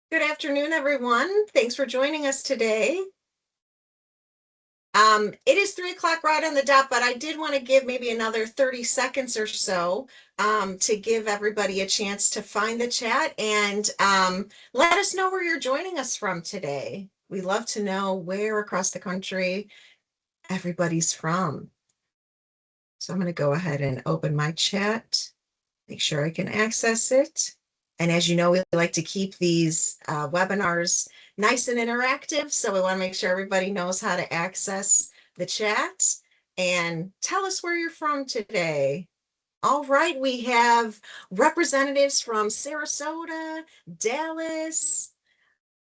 Good afternoon, everyone. Thanks for joining us today. It is 3 o'clock right on the dot, but I did want to give maybe another 30 seconds or so to give everybody a chance to find the chat and let us know where you're joining us from today. We love to know where across the country everybody's from. So I'm going to go ahead and open my chat, make sure I can access it. And as you know, we like to keep these webinars nice and interactive. So we want to make sure everybody knows how to access the chat and tell us where you're from today. All right, we have representatives from Sarasota, Dallas,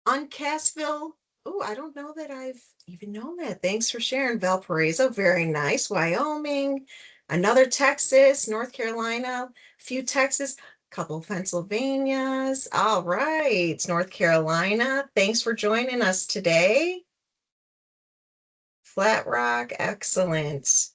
Uncasville. Oh, I don't know that I've even known that. Thanks for sharing, Valparaiso. Very nice. Wyoming, another Texas, North Carolina, few Texas, couple Pennsylvanias. All right, North Carolina. Thanks for joining us today. Flat Rock, excellent.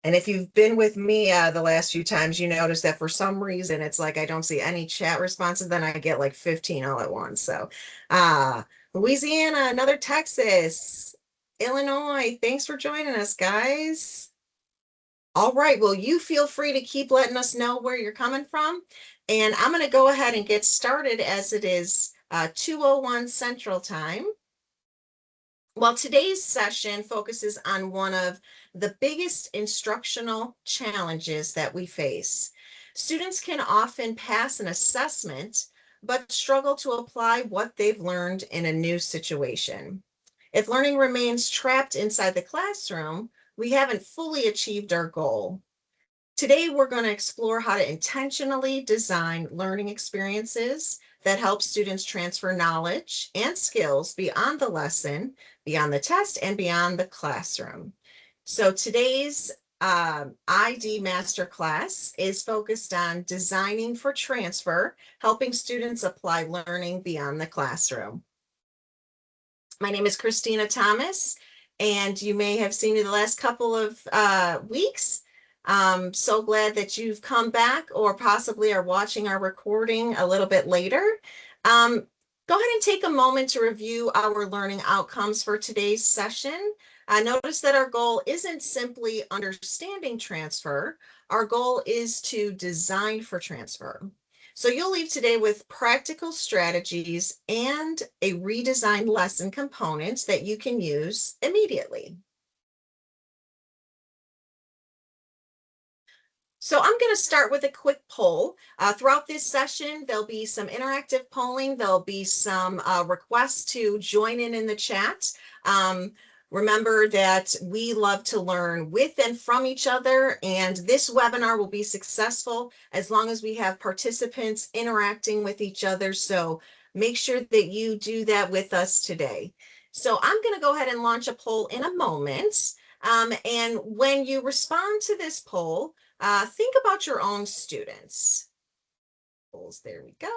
And if you've been with me the last few times, you notice that for some reason it's like I don't see any chat responses, then I get like 15 all at once. So, uh, Louisiana, another Texas, Illinois, thanks for joining us, guys. All right, well, you feel free to keep letting us know where you're coming from. And I'm going to go ahead and get started as it is 2:01 Central Time. Well, today's session focuses on one of the biggest instructional challenges that we face. Students can often pass an assessment, but struggle to apply what they've learned in a new situation. If learning remains trapped inside the classroom, we haven't fully achieved our goal. Today, we're going to explore how to intentionally design learning experiences that help students transfer knowledge and skills beyond the lesson, beyond the test, and beyond the classroom. So today's ID Masterclass is focused on designing for transfer, helping students apply learning beyond the classroom. My name is Christina Thomas, and you may have seen me the last couple of weeks. So glad that you've come back or possibly are watching our recording a little bit later. Go ahead and take a moment to review our learning outcomes for today's session. Notice that our goal isn't simply understanding transfer. Our goal is to design for transfer. So you'll leave today with practical strategies and a redesigned lesson component that you can use immediately. So I'm going to start with a quick poll. Throughout this session, there'll be some interactive polling. There'll be some requests to join in the chat. Remember that we love to learn with and from each other, and this webinar will be successful as long as we have participants interacting with each other. So make sure that you do that with us today. So I'm going to go ahead and launch a poll in a moment. And when you respond to this poll, think about your own students. Polls, there we go.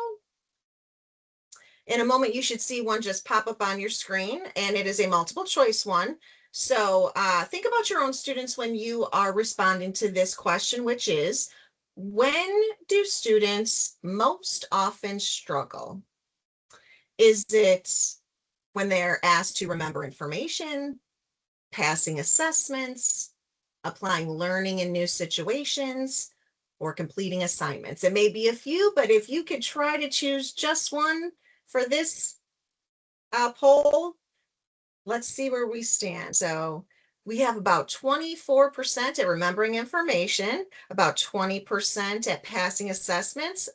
In a moment, you should see one just pop up on your screen, and it is a multiple choice one. So think about your own students when you are responding to this question, which is, when do students most often struggle? Is it when they're asked to remember information, passing assessments, applying learning in new situations, or completing assignments? It may be a few, but if you could try to choose just one for this poll, let's see where we stand. So we have about 24% at remembering information, about 20% at passing assessments.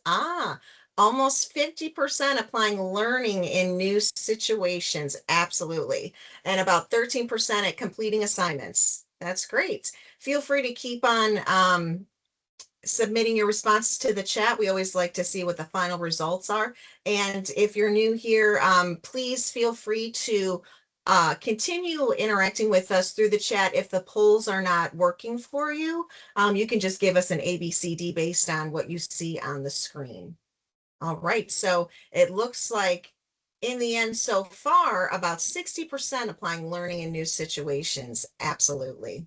Almost 50% applying learning in new situations. Absolutely. And about 13% at completing assignments. That's great. Feel free to keep on submitting your responses to the chat. We always like to see what the final results are. And if you're new here, please feel free to continue interacting with us through the chat. If the polls are not working for you, you can just give us an ABCD based on what you see on the screen. All right, so it looks like in the end so far, about 60% applying learning in new situations. Absolutely.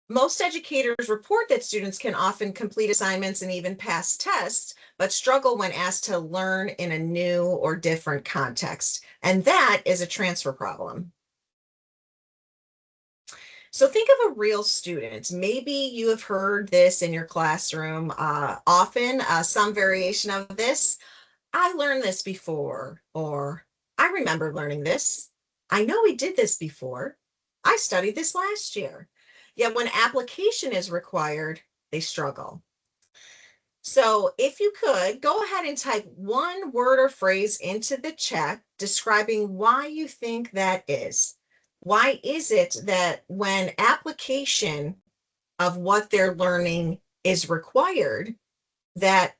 Most educators report that students can often complete assignments and even pass tests, but struggle when asked to learn in a new or different context. And that is a transfer problem. So think of a real student. Maybe you have heard this in your classroom often, some variation of this. I learned this before, or I remember learning this. I know we did this before. I studied this last year. Yet when application is required, they struggle. So if you could, go ahead and type one word or phrase into the chat describing why you think that is. Why is it that when application of what they're learning is required, that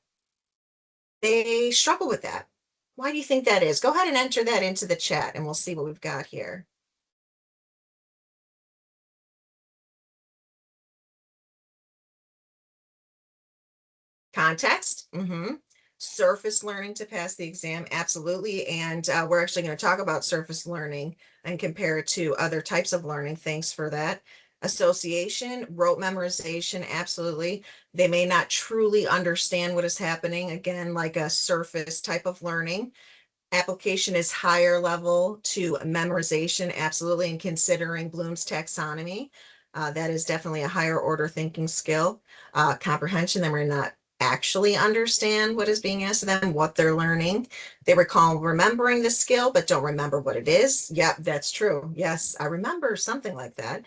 they struggle with that? Why do you think that is? Go ahead and enter that into the chat and we'll see what we've got here. Context, surface learning to pass the exam, absolutely. And we're actually going to talk about surface learning and compare it to other types of learning. Thanks for that. Association, rote memorization, absolutely. They may not truly understand what is happening, again, like a surface type of learning. Application is higher level to memorization, absolutely. And considering Bloom's taxonomy, that is definitely a higher order thinking skill. Comprehension, they may not actually understand what is being asked of them, what they're learning. They recall remembering the skill, but don't remember what it is. Yep, that's true. Yes, I remember something like that.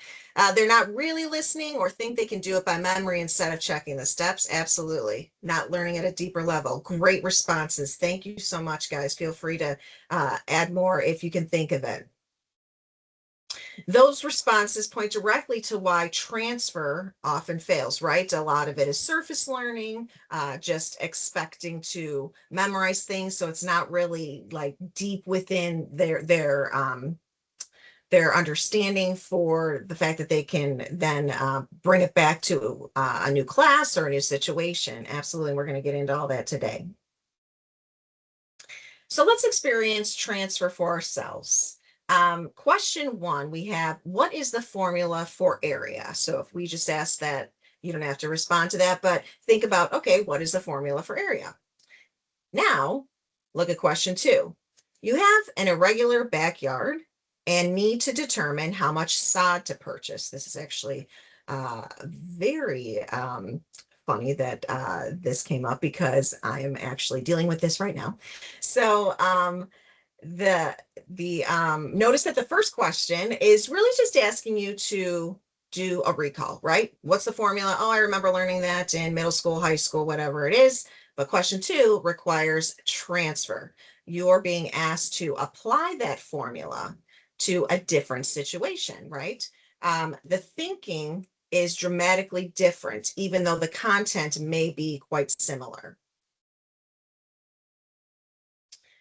They're not really listening or think they can do it by memory instead of checking the steps. Absolutely. Not learning at a deeper level. Great responses. Thank you so much, guys. Feel free to add more if you can think of it. Those responses point directly to why transfer often fails, right? A lot of it is surface learning, just expecting to memorize things. So it's not really like deep within their understanding for the fact that they can then bring it back to a new class or a new situation. Absolutely. We're going to get into all that today. So let's experience transfer for ourselves. Question one, we have, what is the formula for area? So if we just ask that, you don't have to respond to that, but think about, okay, what is the formula for area? Now, look at question two. You have an irregular backyard and need to determine how much sod to purchase. This is actually very funny that this came up because I am actually dealing with this right now. So the notice that the first question is really just asking you to do a recall, right? What's the formula? Oh, I remember learning that in middle school, high school, whatever it is. But question two requires transfer. You're being asked to apply that formula to a different situation, right? The thinking is dramatically different, even though the content may be quite similar.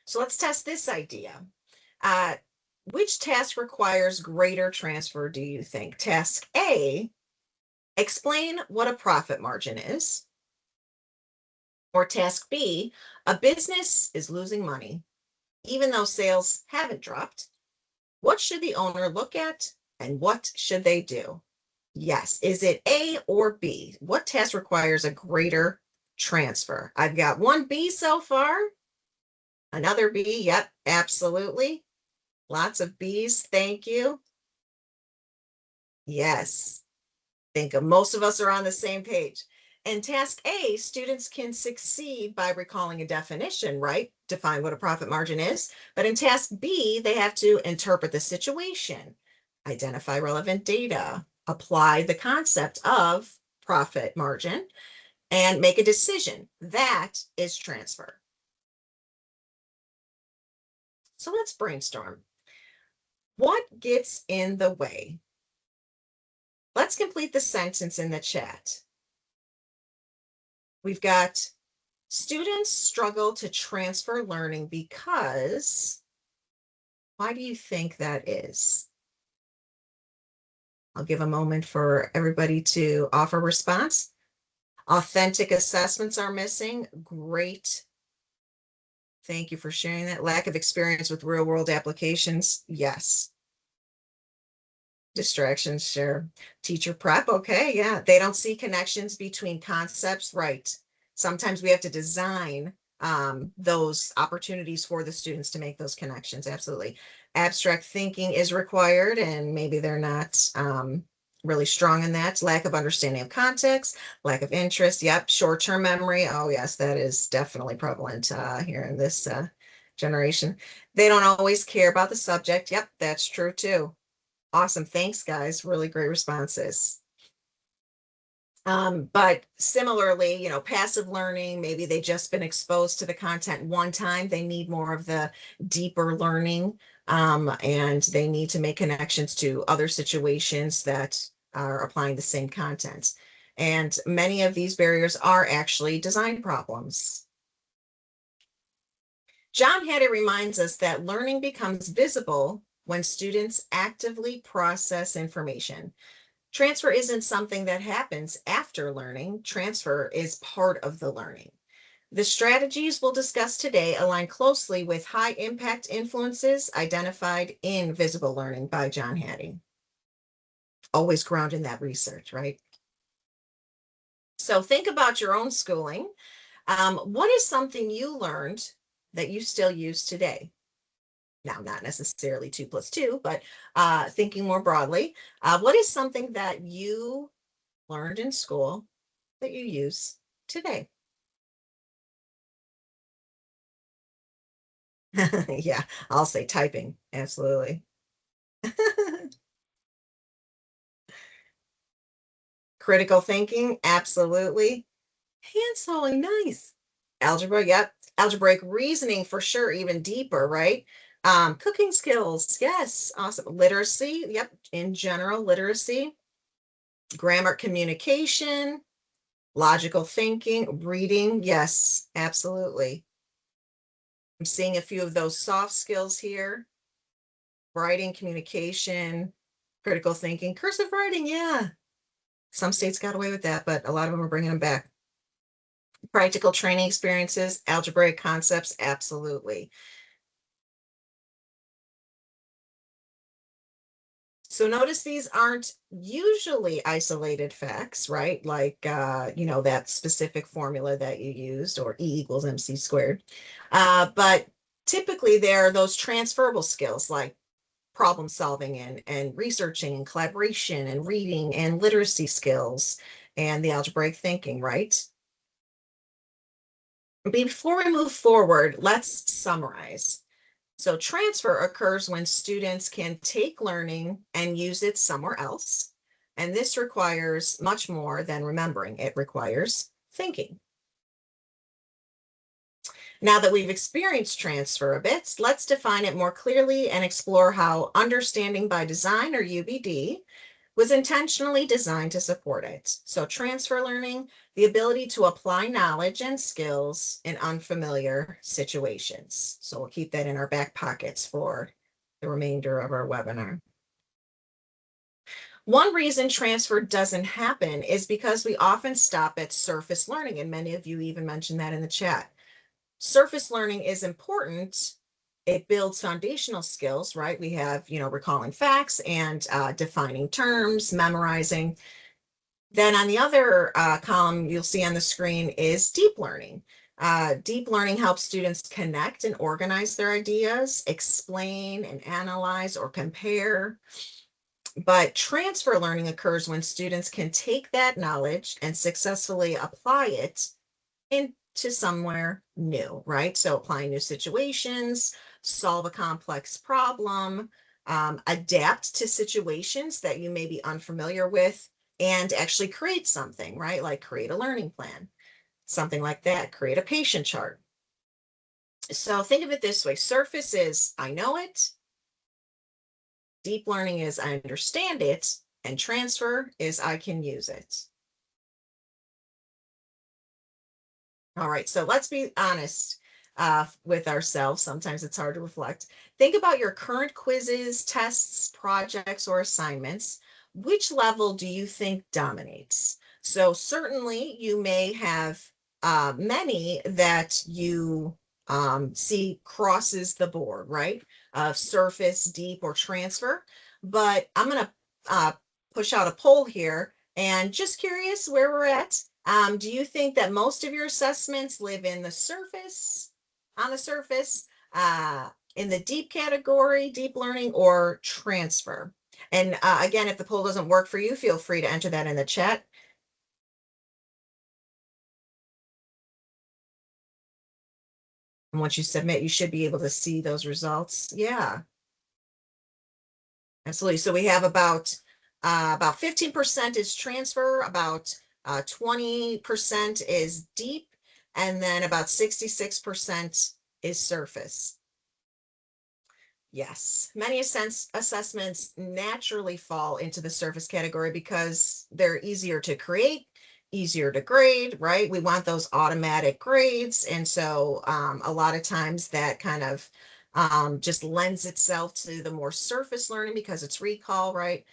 So let's test this idea. Uh, which task requires greater transfer, do you think? Task A, explain what a profit margin is. Or task B, a business is losing money, even though sales haven't dropped. What should the owner look at and what should they do? Yes, is it A or B? What task requires a greater transfer? I've got one B so far, another B. Yep, absolutely. Lots of B's. Thank you. Yes. Think of most of us are on the same page. In task A, students can succeed by recalling a definition, right? Define what a profit margin is. But in task B, they have to interpret the situation, identify relevant data, apply the concept of profit margin, and make a decision. That is transfer. So let's brainstorm. What gets in the way? Let's complete the sentence in the chat. We've got students struggle to transfer learning because, why do you think that is? I'll give a moment for everybody to offer response. Authentic assessments are missing. Great. Thank you for sharing that. Lack of experience with real world applications. Yes. Distractions, sure. Teacher prep, okay, yeah. They don't see connections between concepts, right. Sometimes we have to design those opportunities for the students to make those connections, absolutely. Abstract thinking is required, and maybe they're not really strong in that. Lack of understanding of context, lack of interest, yep. Short-term memory, oh yes, that is definitely prevalent here in this generation. They don't always care about the subject, yep, that's true too. Awesome. Thanks, guys. Really great responses. But similarly, passive learning, maybe they just been exposed to the content one time. They need more of the deeper learning, and they need to make connections to other situations that are applying the same content. And many of these barriers are actually design problems. John Hattie reminds us that learning becomes visible when students actively process information. Transfer isn't something that happens after learning. Transfer is part of the learning. The strategies we'll discuss today align closely with high impact influences identified in visible learning by John Hattie. Always grounded in that research, right? So think about your own schooling. What is something you learned that you still use today? Now, not necessarily 2 plus 2, but thinking more broadly, what is something that you learned in school that you use today? Yeah, I'll say typing. Absolutely. Critical thinking. Absolutely. Hand sewing. Nice. Algebra. Yep. Algebraic reasoning for sure. Even deeper, right? Cooking skills. Yes. Awesome. Literacy. Yep. In general, literacy. Grammar, communication, logical thinking, reading. Yes, absolutely. I'm seeing a few of those soft skills here. Writing, communication, critical thinking, cursive writing. Yeah. Some states got away with that, but a lot of them are bringing them back. Practical training experiences, algebraic concepts, absolutely. So notice these aren't usually isolated facts, right? Like, that specific formula that you used, or E equals MC squared. But typically there are those transferable skills like problem solving and researching and collaboration and reading and literacy skills and the algebraic thinking, right? Before we move forward, let's summarize. So transfer occurs when students can take learning and use it somewhere else. And this requires much more than remembering. It requires thinking. Now that we've experienced transfer a bit, let's define it more clearly and explore how understanding by design, or UBD, was intentionally designed to support it. So transfer learning, the ability to apply knowledge and skills in unfamiliar situations. So we'll keep that in our back pockets for the remainder of our webinar. One reason transfer doesn't happen is because we often stop at surface learning, and many of you even mentioned that in the chat. Surface learning is important. It builds foundational skills, right? We have, recalling facts and defining terms, memorizing. Then on the other column you'll see on the screen is deep learning. Deep learning helps students connect and organize their ideas, explain and analyze or compare. But transfer learning occurs when students can take that knowledge and successfully apply it into somewhere new, right? So applying new situations, solve a complex problem, adapt to situations that you may be unfamiliar with, and actually create something, right? Like create a learning plan, something like that, create a patient chart. So think of it this way: surface is I know it, deep learning is I understand it, and transfer is I can use it. All right, so let's be honest with ourselves. Sometimes it's hard to reflect. Think about your current quizzes, tests, projects, or assignments. Which level do you think dominates? So certainly you may have many that you see crosses the board, right? Surface, deep, or transfer. But I'm going to push out a poll here, and just curious where we're at. Do you think that most of your assessments live in the surface, on the surface, in the deep category, deep learning, or transfer? And again, if the poll doesn't work for you, feel free to enter that in the chat. And once you submit, you should be able to see those results. Yeah, absolutely. So we have about 15% is transfer, about 20% is deep, and then about 66% is surface. Yes, many assessments naturally fall into the surface category because they're easier to create, easier to grade, right? We want those automatic grades. And so a lot of times that kind of just lends itself to the more surface learning because it's recall, right?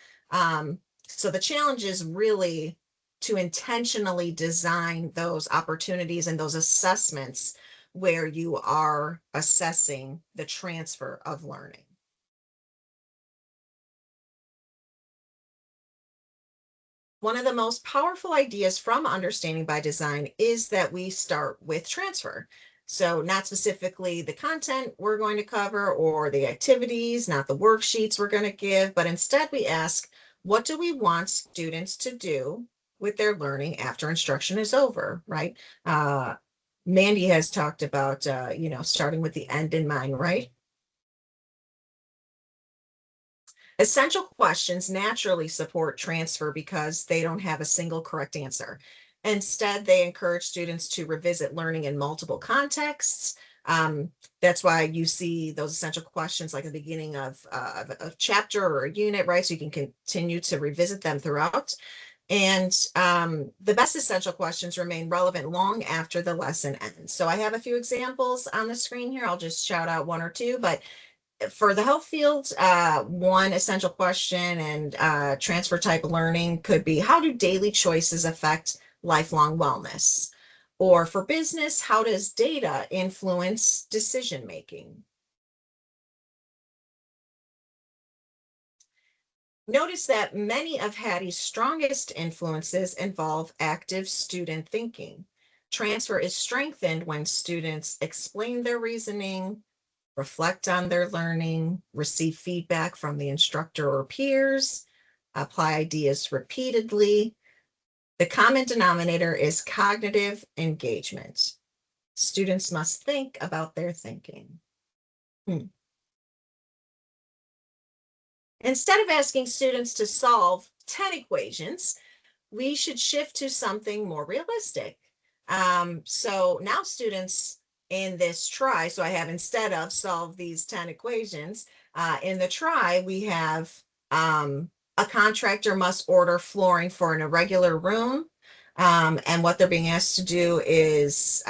So the challenge is really to intentionally design those opportunities and those assessments where you are assessing the transfer of learning. One of the most powerful ideas from understanding by design is that we start with transfer. So not specifically the content we're going to cover or the activities, not the worksheets we're going to give, but instead we ask, what do we want students to do with their learning after instruction is over, right? Mandy has talked about, starting with the end in mind, right? Essential questions naturally support transfer because they don't have a single correct answer. Instead, they encourage students to revisit learning in multiple contexts. That's why you see those essential questions like the beginning of a chapter or a unit, right? So you can continue to revisit them throughout. And the best essential questions remain relevant long after the lesson ends. So I have a few examples on the screen here. I'll just shout out one or two, but for the health field, one essential question and transfer type learning could be, how do daily choices affect lifelong wellness? Or for business, how does data influence decision making? Notice that many of Hattie's strongest influences involve active student thinking. Transfer is strengthened when students explain their reasoning, reflect on their learning, receive feedback from the instructor or peers, apply ideas repeatedly. The common denominator is cognitive engagement. Students must think about their thinking. Instead of asking students to solve 10 equations, we should shift to something more realistic. So now students in this try, so I have instead of solve these 10 equations, in the try, we have a contractor must order flooring for an irregular room. And what they're being asked to do is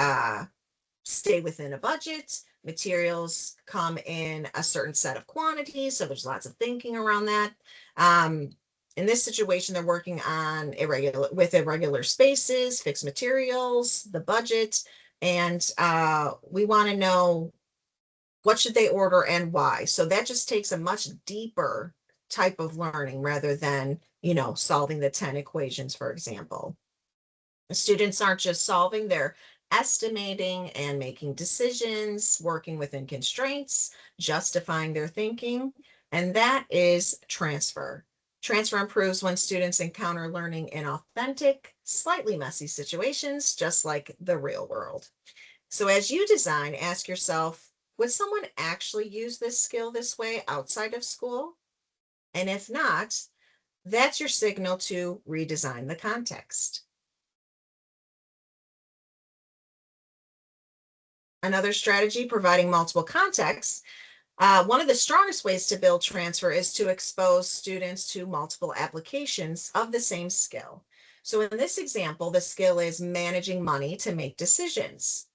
stay within a budget. Materials come in a certain set of quantities, so there's lots of thinking around that. In this situation, they're working on irregular spaces, fixed materials, the budget, and we want to know what should they order and why. So that just takes a much deeper type of learning rather than, solving the 10 equations, for example. Students aren't just solving, they're estimating and making decisions, working within constraints, justifying their thinking, and that is transfer. Transfer improves when students encounter learning in authentic, slightly messy situations, just like the real world. So as you design, ask yourself, would someone actually use this skill this way outside of school? And if not, that's your signal to redesign the context. Another strategy, providing multiple contexts. One of the strongest ways to build transfer is to expose students to multiple applications of the same skill. So in this example, the skill is managing money to make decisions.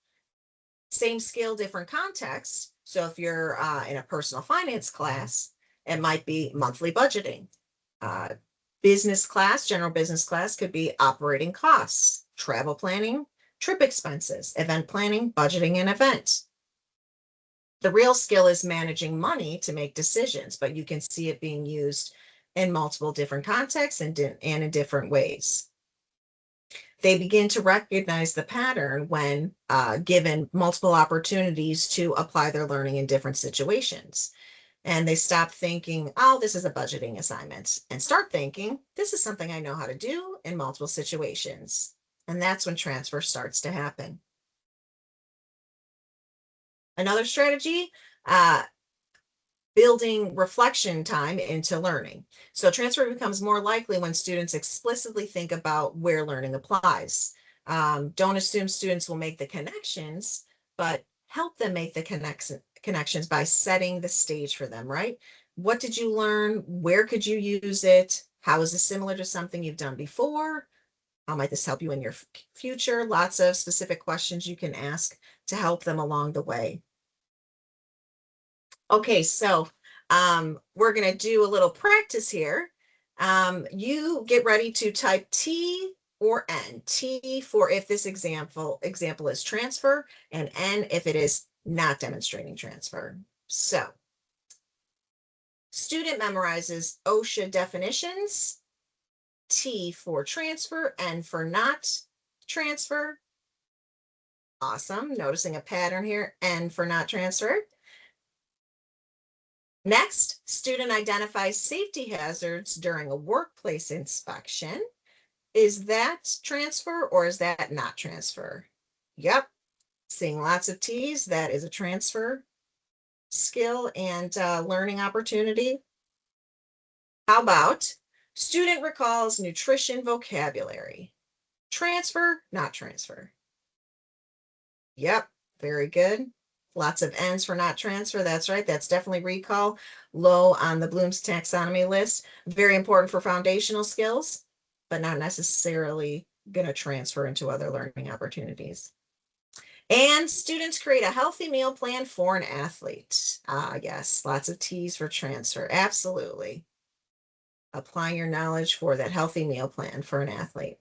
Same skill, different context. So if you're in a personal finance class, it might be monthly budgeting. Business class, general business class could be operating costs, travel planning, trip expenses, event planning, budgeting an event. The real skill is managing money to make decisions, but you can see it being used in multiple different contexts and in different ways. They begin to recognize the pattern when given multiple opportunities to apply their learning in different situations. And they stop thinking, oh, this is a budgeting assignment, and start thinking, this is something I know how to do in multiple situations. And that's when transfer starts to happen. Another strategy, uh, building reflection time into learning. So transfer becomes more likely when students explicitly think about where learning applies. Don't assume students will make the connections, but help them make the connections by setting the stage for them, right? What did you learn? Where could you use it? How is this similar to something you've done before? How might this help you in your future? Lots of specific questions you can ask to help them along the way. Okay, so we're going to do a little practice here. You get ready to type T or N. T for if this example is transfer, and N if it is not demonstrating transfer. So, student memorizes OSHA definitions. T for transfer, N for not transfer. Awesome. Noticing a pattern here. N for not transfer. Next, student identifies safety hazards during a workplace inspection. Is that transfer or is that not transfer? Yep, seeing lots of T's, that is a transfer skill and learning opportunity. How about student recalls nutrition vocabulary? Transfer, not transfer. Yep, very good. Lots of N's for not transfer. That's right. That's definitely recall. Low on the Bloom's taxonomy list. Very important for foundational skills, but not necessarily going to transfer into other learning opportunities. And students create a healthy meal plan for an athlete. Ah, yes, lots of T's for transfer. Absolutely. Applying your knowledge for that healthy meal plan for an athlete.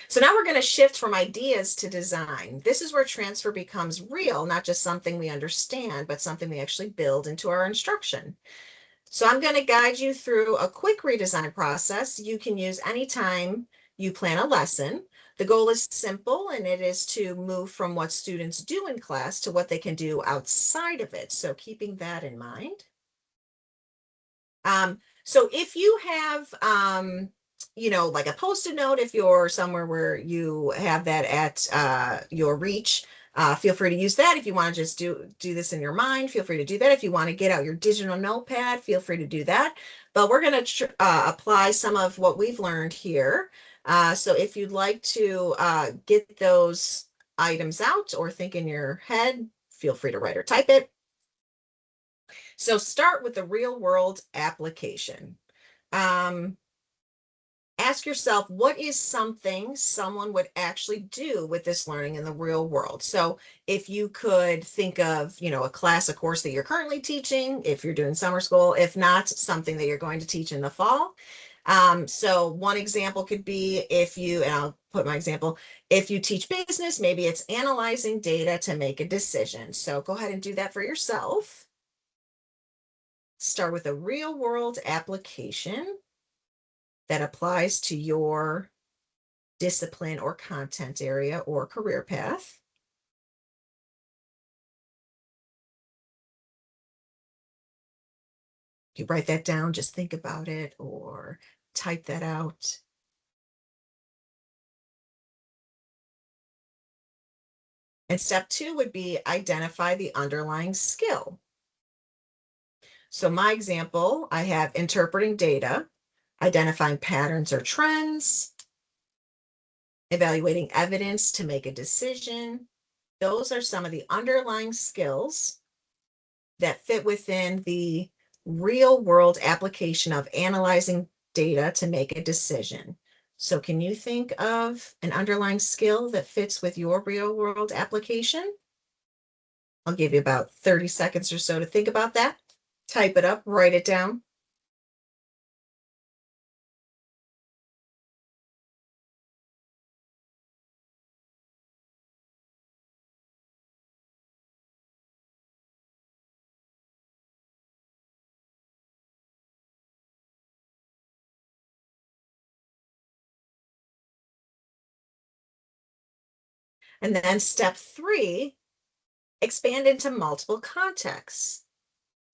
So now we're going to shift from ideas to design. This is where transfer becomes real, not just something we understand, but something we actually build into our instruction. So I'm going to guide you through a quick redesign process you can use anytime you plan a lesson. The goal is simple, and it is to move from what students do in class to what they can do outside of it. So keeping that in mind. So if you have, like a post-it note, if you're somewhere where you have that at your reach, feel free to use that. If you want to just do this in your mind, feel free to do that. If you want to get out your digital notepad, feel free to do that. But we're going to apply some of what we've learned here. So if you'd like to get those items out or think in your head, feel free to write or type it. So start with the real world application. Um, Ask yourself, what is something someone would actually do with this learning in the real world? So if you could think of, a class, a course that you're currently teaching, if you're doing summer school, if not, something that you're going to teach in the fall. So one example could be and I'll put my example, if you teach business, maybe it's analyzing data to make a decision. So go ahead and do that for yourself. Start with a real world application that applies to your discipline or content area or career path. You write that down, just think about it or type that out. And step 2 would be identify the underlying skill. So my example, I have interpreting data, identifying patterns or trends, evaluating evidence to make a decision. Those are some of the underlying skills that fit within the real world application of analyzing data to make a decision. So can you think of an underlying skill that fits with your real world application? I'll give you about 30 seconds or so to think about that. Type it up, write it down. And then step 3, expand into multiple contexts.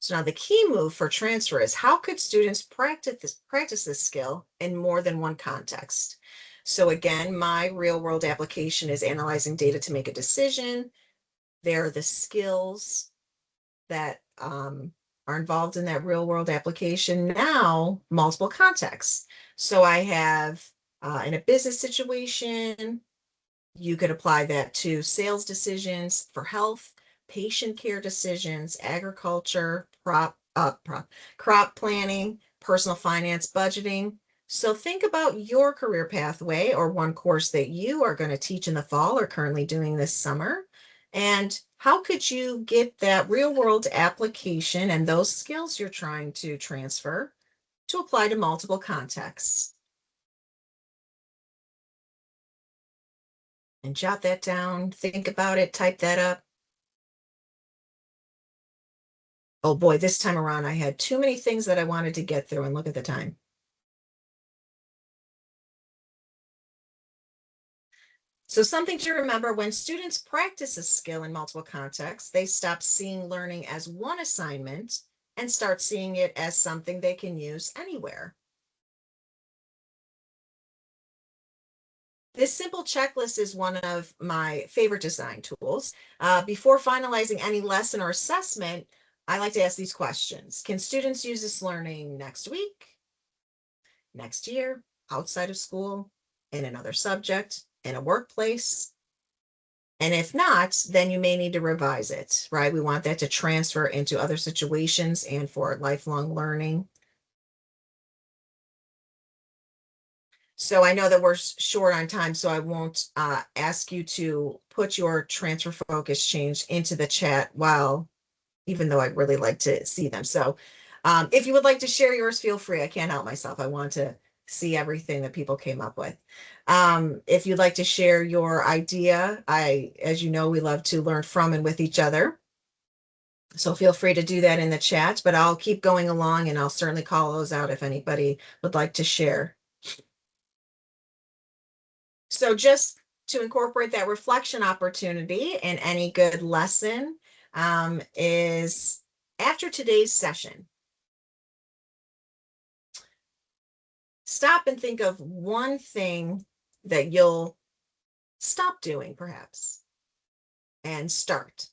So now the key move for transfer is how could students practice this skill in more than one context? So again, my real world application is analyzing data to make a decision. There are the skills that are involved in that real world application. Now, multiple contexts. So I have in a business situation, you could apply that to sales decisions for health, patient care decisions, agriculture, crop planning, personal finance, budgeting. So think about your career pathway or one course that you are going to teach in the fall or currently doing this summer. And how could you get that real world application and those skills you're trying to transfer to apply to multiple contexts? And jot that down, think about it, type that up. Oh boy, this time around I had too many things that I wanted to get through, and look at the time. So something to remember: when students practice a skill in multiple contexts, they stop seeing learning as one assignment and start seeing it as something they can use anywhere. This simple checklist is one of my favorite design tools. Before finalizing any lesson or assessment, I like to ask these questions. Can students use this learning next week, next year, outside of school, in another subject, in a workplace? And if not, then you may need to revise it, right? We want that to transfer into other situations and for lifelong learning. So I know that we're short on time, so I won't ask you to put your transfer focus change into the chat while, even though I'd really like to see them. So if you would like to share yours, feel free. I can't help myself. I want to see everything that people came up with. If you'd like to share your idea, as you know, we love to learn from and with each other. So feel free to do that in the chat, but I'll keep going along and I'll certainly call those out if anybody would like to share. So just to incorporate that reflection opportunity in any good lesson is after today's session, stop and think of one thing that you'll stop doing perhaps and start.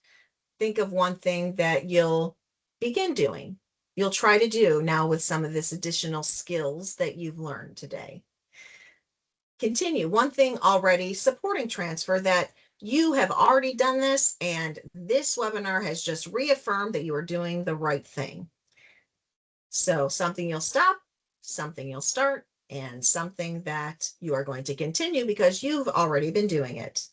Think of one thing that you'll begin doing. You'll try to do now with some of this additional skills that you've learned today. Continue one thing already supporting transfer that you have already done this, and this webinar has just reaffirmed that you are doing the right thing. So something you'll stop, something you'll start, and something that you are going to continue because you've already been doing it.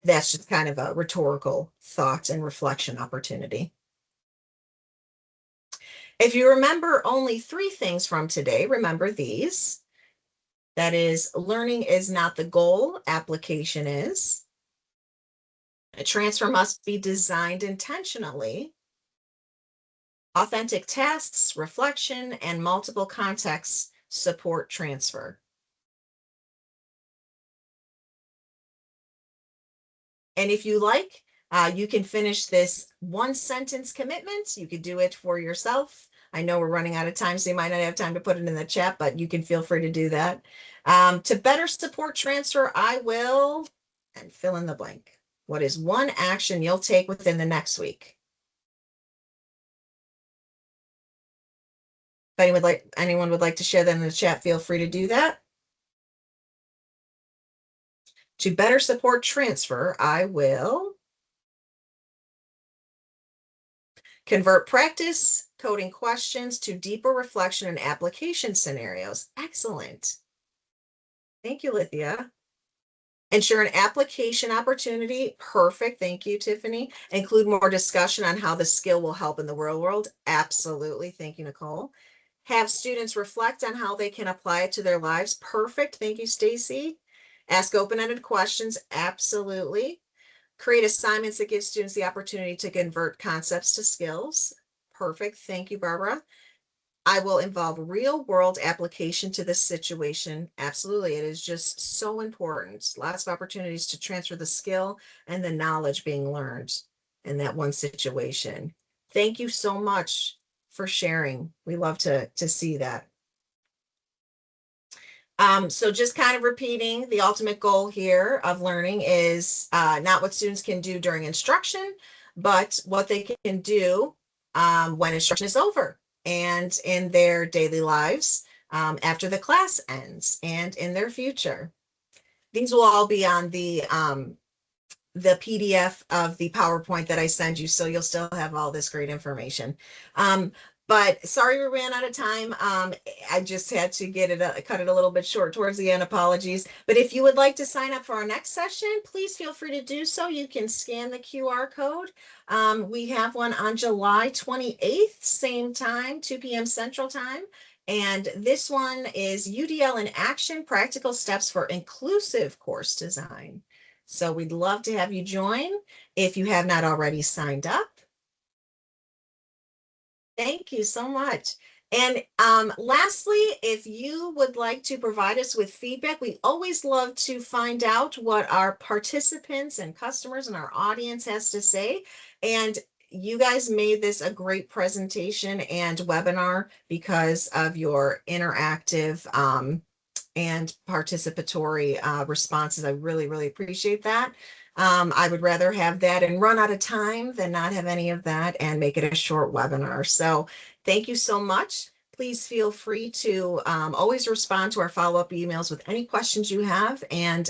That's just kind of a rhetorical thought and reflection opportunity. If you remember only 3 things from today, remember these. That is, learning is not the goal, application is. A transfer must be designed intentionally. Authentic tasks, reflection, and multiple contexts support transfer. And if you like, you can finish this 1-sentence commitment. You could do it for yourself. I know we're running out of time, so you might not have time to put it in the chat, but you can feel free to do that. To better support transfer, I will, and fill in the blank. What is one action you'll take within the next week? If anyone would like to share that in the chat, feel free to do that. To better support transfer, I will convert practice coding questions to deeper reflection and application scenarios. Excellent. Thank you, Lithia. Ensure an application opportunity. Perfect. Thank you, Tiffany. Include more discussion on how the skill will help in the real world. Absolutely. Thank you, Nicole. Have students reflect on how they can apply it to their lives. Perfect. Thank you, Stacy. Ask open-ended questions. Absolutely. Create assignments that give students the opportunity to convert concepts to skills. Perfect. Thank you, Barbara. I will involve real world application to this situation. Absolutely. It is just so important. Lots of opportunities to transfer the skill and the knowledge being learned in that one situation. Thank you so much for sharing. We love to see that. So just kind of repeating, the ultimate goal here of learning is not what students can do during instruction, but what they can do when instruction is over and in their daily lives after the class ends and in their future. These will all be on the PDF of the PowerPoint that I send you, so you'll still have all this great information. But sorry we ran out of time. I just had to get it cut it a little bit short towards the end. Apologies. But if you would like to sign up for our next session, please feel free to do so. You can scan the QR code. We have one on July 28th, same time, 2 p.m. Central Time. And this one is UDL in Action, Practical Steps for Inclusive Course Design. So we'd love to have you join if you have not already signed up. Thank you so much. And lastly, if you would like to provide us with feedback, we always love to find out what our participants and customers and our audience has to say. And you guys made this a great presentation and webinar because of your interactive and participatory responses. I really, really appreciate that. I would rather have that and run out of time than not have any of that and make it a short webinar. So thank you so much. Please feel free to always respond to our follow-up emails with any questions you have, and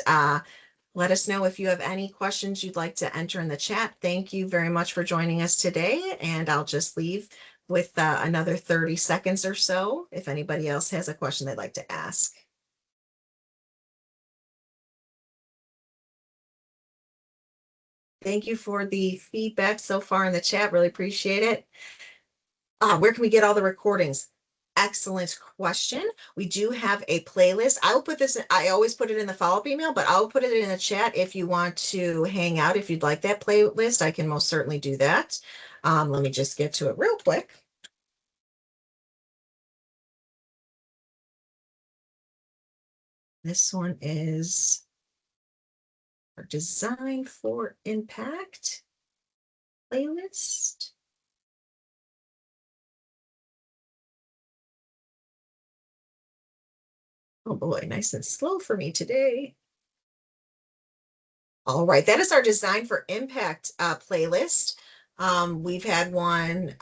let us know if you have any questions you'd like to enter in the chat. Thank you very much for joining us today, and I'll just leave with another 30 seconds or so if anybody else has a question they'd like to ask. Thank you for the feedback so far in the chat. Really appreciate it. Where can we get all the recordings? Excellent question. We do have a playlist. I will put this, I always put it in the follow-up email, but I'll put it in the chat if you want to hang out. If you'd like that playlist, I can most certainly do that. Let me just get to it real quick. This one is our Design for Impact playlist. Oh boy, nice and slow for me today. All right, that is our Design for Impact playlist. We've had one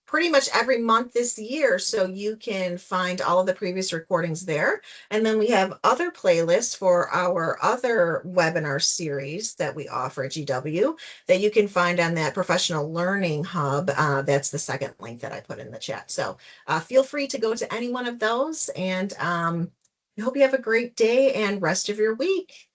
pretty much every month this year, so you can find all of the previous recordings there. And then we have other playlists for our other webinar series that we offer at GW that you can find on that Professional Learning Hub. That's the second link that I put in the chat. So feel free to go to any one of those, and I hope you have a great day and rest of your week.